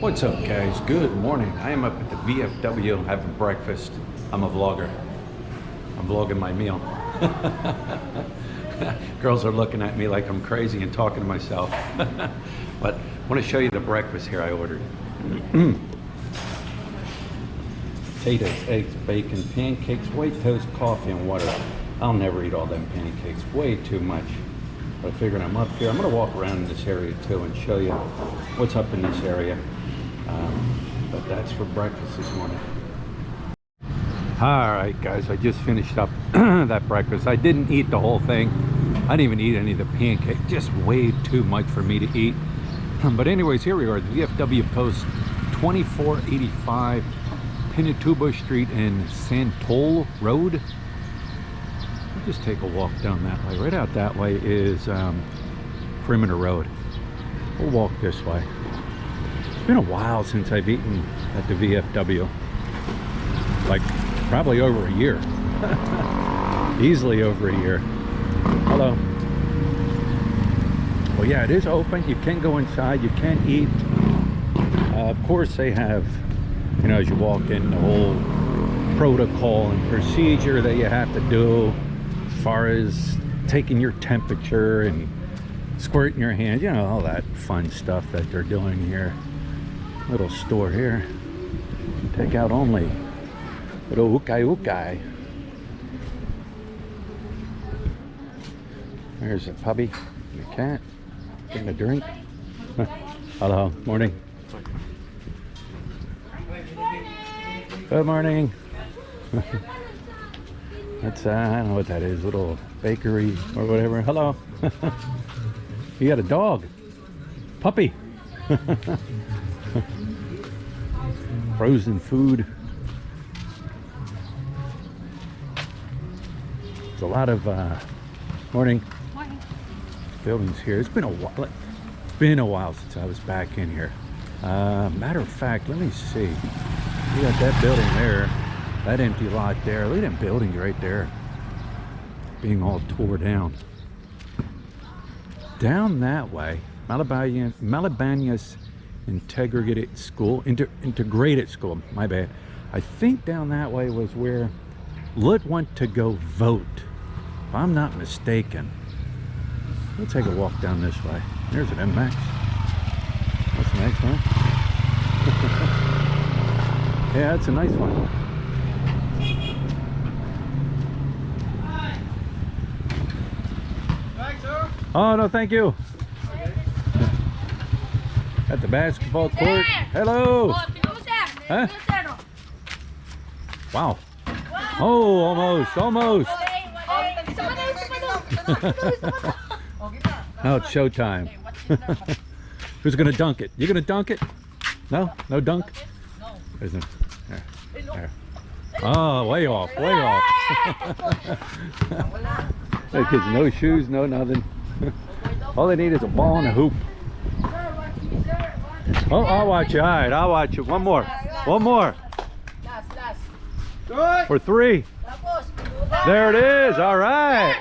What's up, guys? Good morning. I am up at the V.F.W. having breakfast. I'm a vlogger. I'm vlogging my meal. Girls are looking at me like I'm crazy and talking to myself. But I want to show you the breakfast here I ordered. Potatoes, eggs, bacon, pancakes, white toast, coffee, and water. I'll never eat all them pancakes. Way too much. But I figured I'm up here. I'm going to walk around in this area too and show you what's up in this area. But that's for breakfast this morning. All right, guys, I just finished up that breakfast. I didn't eat the whole thing. I didn't even eat any of the pancakes. Just way too much for me to eat. But anyways, here we are, the V.F.W. Post 2485 Pinatubo Street and Santol Road. We'll just take a walk down that way. Right out that way is Perimeter Road. We'll walk this way. It's been a while since I've eaten at the V.F.W. Like probably over a year. Easily over a year. Hello. Well, yeah, it is open. You can go inside. You can eat. Of course, they have, you know, as you walk in, the whole protocol and procedure that you have to do as far as taking your temperature and squirting your hands, you know, all that fun stuff that they're doing here. Little store here. Take out only. Little ukay. There's a puppy and a cat getting a drink. Hello, morning. Good morning. That's I don't know what that is, little bakery or whatever. Hello. You got a dog, puppy. Frozen food. There's a lot of morning buildings here. It's been a while since I was back in here. Matter of fact, let me see. You got that building there, that empty lot there. Look at them buildings right there being all tore down. Down that way, Malabañas Integrated School, my bad. I think down that way was where Lut went to go vote, if I'm not mistaken. We'll take a walk down this way. There's an MX. That's a nice one. Yeah, that's a nice one. Oh, no, thank you. At the basketball court. Hello. Huh? Wow. Oh, almost. Now it's showtime. Who's gonna dunk it? You gonna dunk it? No dunk. There's no. There. Oh, way off. That kid's no shoes, no nothing. All they need is a ball and a hoop. Oh, I'll watch you. All right, I'll watch you. One more. For 3. There it is. All right.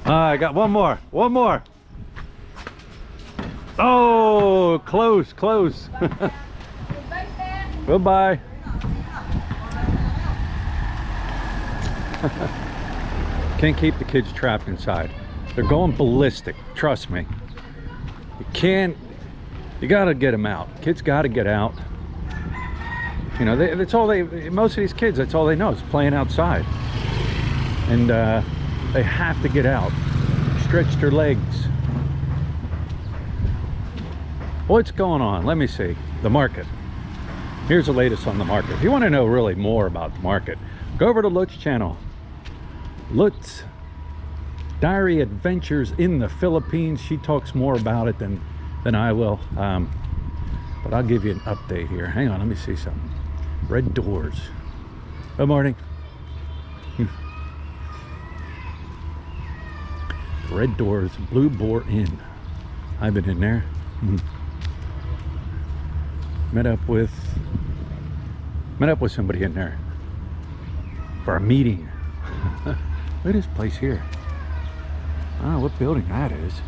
I got one more. Oh, close. Goodbye. Can't keep the kids trapped inside. They're going ballistic. Trust me. You gotta get them out. Kids gotta get out. You know, that's all most of these kids, that's all they know is playing outside. And they have to get out, stretch their legs. What's going on? Let me see. The market. Here's the latest on the market. If you want to know really more about the market, go over to Lut's channel. Lut's Diary Adventures in the Philippines. She talks more about it than I will. But I'll give you an update here. Hang on, let me see something. Red doors. Good morning. Red doors, Blue Boar Inn. I've been in there. Met up with somebody in there for a meeting. Look at this place here. I don't know what building that is.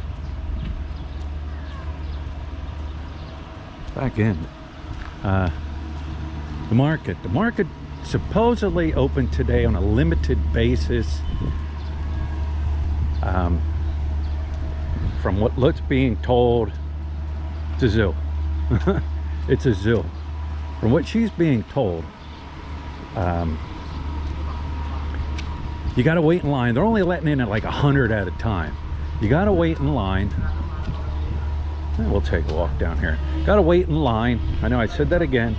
back in. The market. The market supposedly opened today on a limited basis. From what looks being told, it's a zoo. It's a zoo. From what she's being told, you got to wait in line. They're only letting in at like 100 at a time. You got to wait in line. We'll take a walk down here. Got to wait in line. I know I said that again.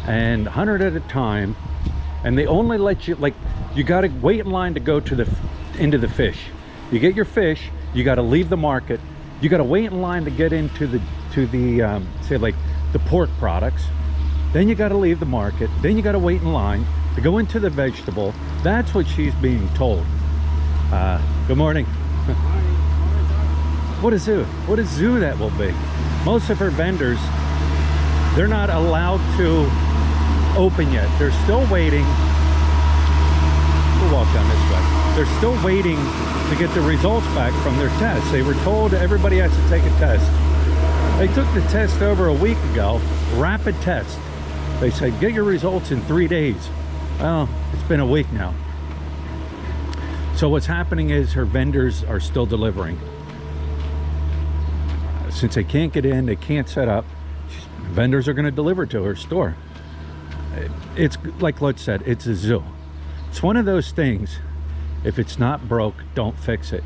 And 100 at a time. And they only let you, like, you got to wait in line to go to into the fish. You get your fish. You got to leave the market. You got to wait in line to get into the say like the pork products. Then you got to leave the market. Then you got to wait in line to go into the vegetable. That's what she's being told. Good morning. What a zoo. What a zoo that will be. Most of her vendors, they're not allowed to open yet. They're still waiting. We'll walk down this way. They're still waiting to get the results back from their tests. They were told everybody has to take a test. They took the test over a week ago, rapid test. They said, get your results in 3 days. Well, it's been a week now. So what's happening is her vendors are still delivering. Since they can't get in, they can't set up, vendors are going to deliver to her store. It's like Lutz said, it's a zoo. It's one of those things, if it's not broke, don't fix it.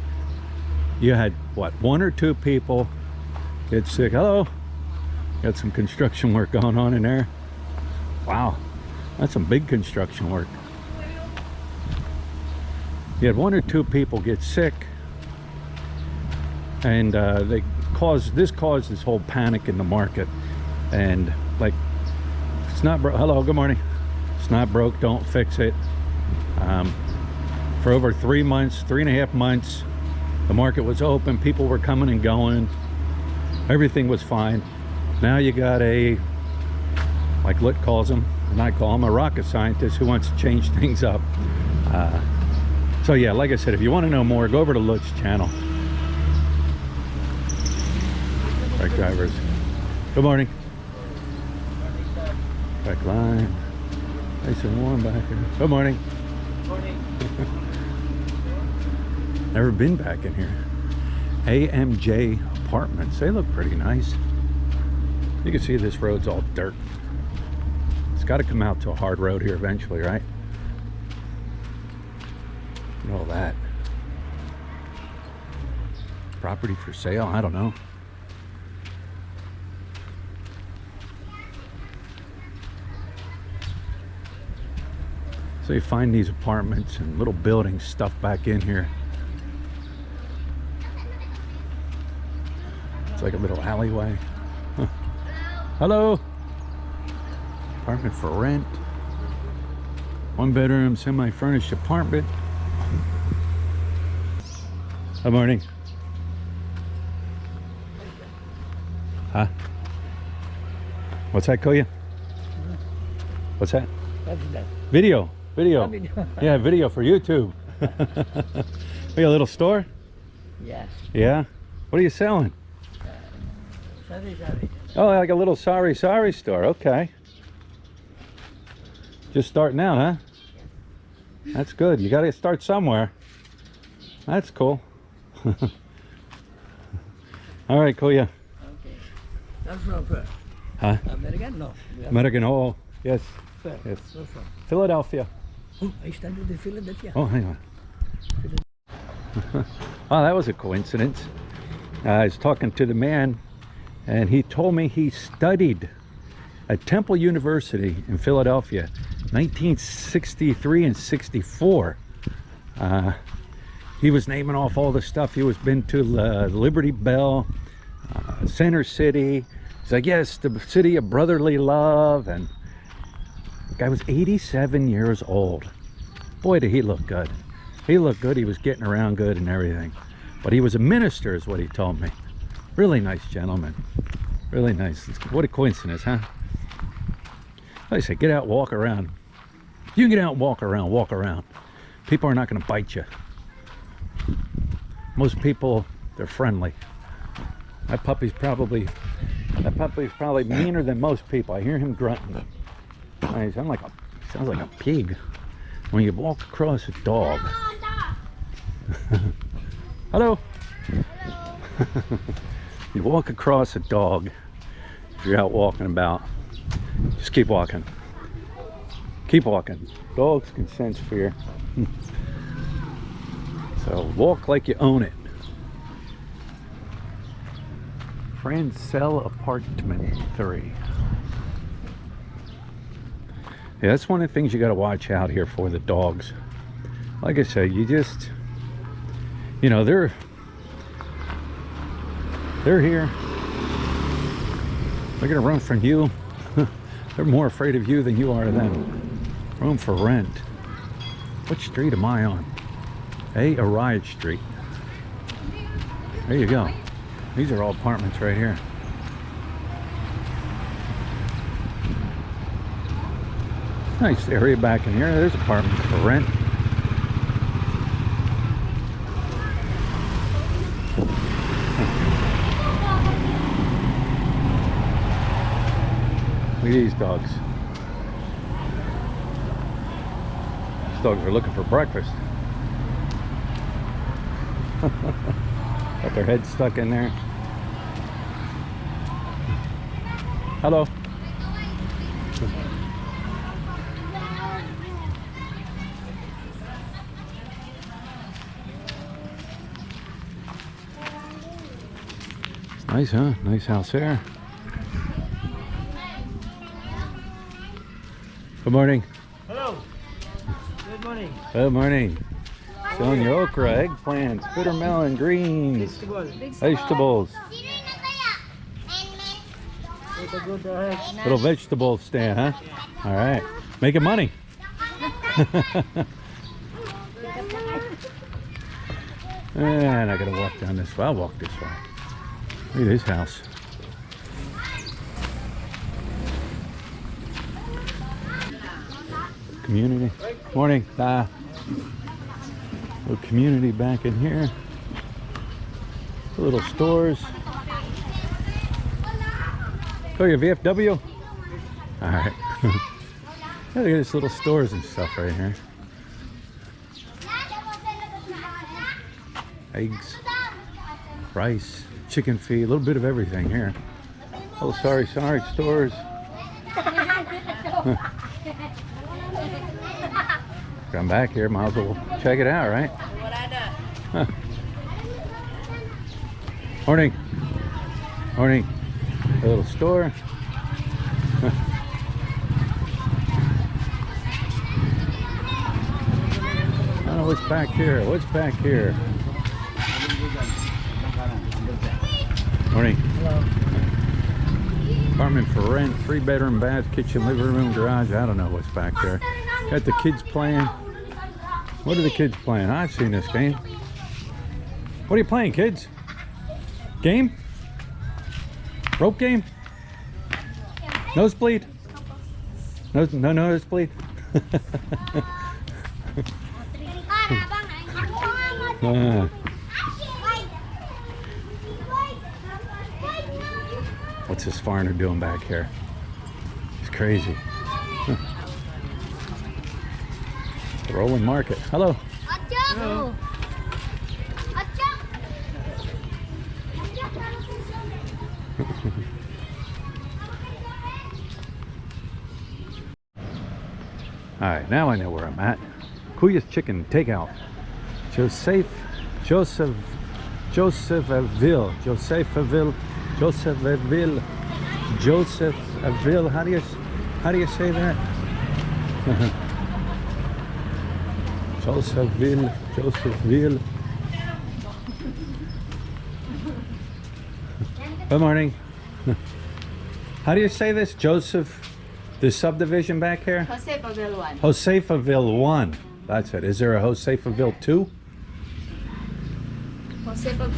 You had, what, 1 or 2 people get sick. Hello. Got some construction work going on in there. Wow, that's some big construction work. You had 1 or 2 people get sick, and this caused this whole panic in the market. And like, it's not broke. Hello, good morning. It's not broke, don't fix it. For over 3 months, 3.5 months, the market was open, people were coming and going, everything was fine. Now you got a, like Lit calls him, and I call him, a rocket scientist who wants to change things up. So yeah, like I said, if you want to know more, go over to Lut's channel. Truck drivers. Good morning. Back line. Nice and warm back here. Good morning. Morning. Never been back in here. AMJ Apartments. They look pretty nice. You can see this road's all dirt. It's got to come out to a hard road here eventually, right? And all that. Property for sale? I don't know. So you find these apartments and little buildings stuffed back in here. It's like a little alleyway. Huh. Hello. Apartment for rent. 1 bedroom, semi-furnished apartment. Good morning. Huh? What's that, Koya? What's that? Video. Video. Yeah, video for YouTube. We got a little store? Yeah. Yeah? What are you selling? Sorry. Oh, like a little sorry store. Okay. Just starting out, huh? That's good. You got to start somewhere. That's cool. All right, Koya. Okay. That's from where? Huh? American? No. American. Oh, yes. Where? Yes. Where from? Philadelphia. Oh, I studied in Philadelphia. Oh, hang on. Oh, that was a coincidence. I was talking to the man, and he told me he studied at Temple University in Philadelphia, 1963 and 64. He was naming off all the stuff he was been to, Liberty Bell, Center City. He's like, yes, the city of brotherly love. And the guy was 87 years old. Boy, did he look good. He looked good. He was getting around good and everything. But he was a minister is what he told me. Really nice gentleman. Really nice. What a coincidence, huh? Like I say, get out, walk around. You can get out and walk around. People are not going to bite you. Most people, they're friendly. That puppy's probably That puppy's probably meaner than most people. I hear him grunting. He sounds like a pig when you walk across a dog. Hello. You walk across a dog if you're out walking about. Just keep walking. Keep walking. Dogs can sense fear. So walk like you own it. Francel Apartment 3. Yeah, that's one of the things you got to watch out here for, the dogs. Like I said, you just, you know, they're here. They're gonna run from you. They're more afraid of you than you are of them. Room for rent. Which street am I on? Riot Street. There you go. These are all apartments right here. Nice area back in here. There's apartments for rent. Look at these dogs. These dogs are looking for breakfast. Got their heads stuck in there. Hello. Nice, huh? Nice house there. Good morning. Hello. Good morning. Good morning. Showing your okra, eggplants, bitter melon, greens, vegetables. Little vegetable stand, huh? All right. Making money. And I gotta walk down this way. I'll walk this way. Look at this house. Community. Morning. Little community back in here. Little stores. Oh, your V.F.W? All right. Look at these little stores and stuff right here. Eggs, rice, chicken feed, a little bit of everything here. Oh, sorry stores. Come back here, might as well check it out, right? Huh. Morning. Morning. A little store. I don't know what's back here. What's back here? Morning. Hello. Apartment for rent, 3-bedroom, bath, kitchen, living room, garage. I don't know what's back there. Got the kids playing. What are the kids playing? I've seen this game. What are you playing, kids? Game? Rope game? Nosebleed? No nosebleed? What's this foreigner doing back here? It's crazy. The rolling market. Hello. Hello. All right, now I know where I'm at. Kuya's Chicken Takeout. Josephville. How do you say that? Josephville. Good morning. How do you say this? Joseph, the subdivision back here? Josephville 1. Josephville 1. That's it. Is there a Josephville 2? Josephville 2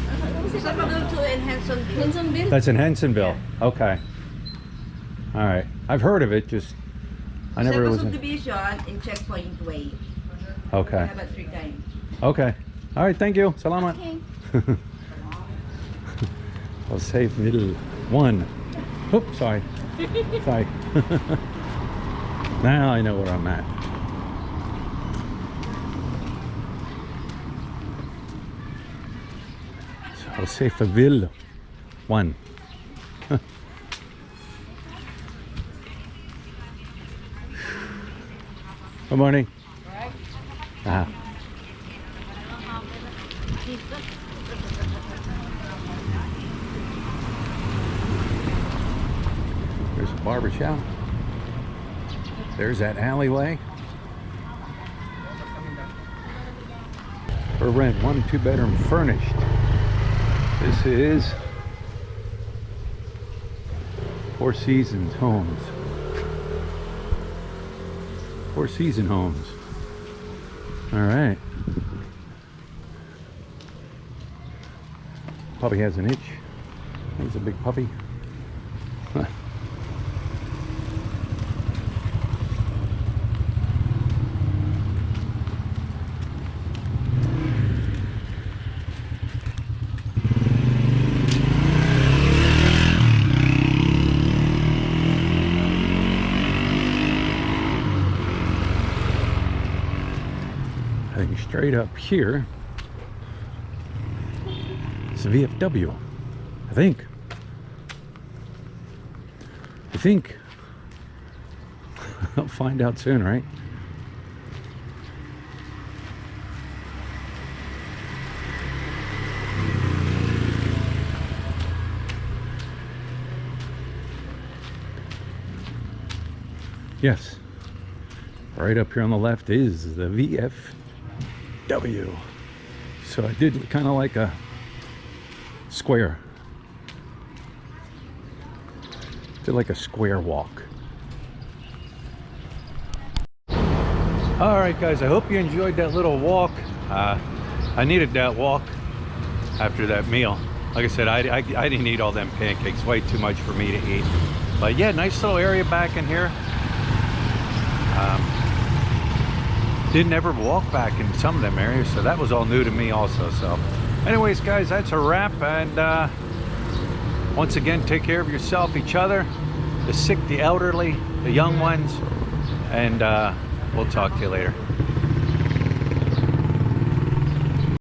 in Hensonville. That's in Hensonville. Yeah. Okay. All right. I've heard of it, just I never was in. Subdivision in Checkpoint Way. Okay. I have it 3 times. Okay. All right. Thank you. Salamat. Okay. Josephville 1. Oops, sorry. Sorry. Now I know where I'm at. Josephville 1. Good morning. Ah. There's a barber shop. There's that alleyway. For rent, 1 2-bedroom furnished. This is Four Seasons Homes. Four Season Homes. All right. Puppy has an itch. He's a big puppy. Heading straight up here. It's a V.F.W. I think. I'll find out soon, right? Yes. Right up here on the left is the V.F.W. So I did kind of like a square. Did like a square walk. All right, guys, I hope you enjoyed that little walk. I needed that walk after that meal. Like I said, I didn't eat all them pancakes, way too much for me to eat. But yeah, nice little area back in here. Didn't ever walk back in some of them areas, so that was all new to me also. So anyways, guys, that's a wrap. And once again, take care of yourself, each other, the sick, the elderly, the young ones, and we'll talk to you later.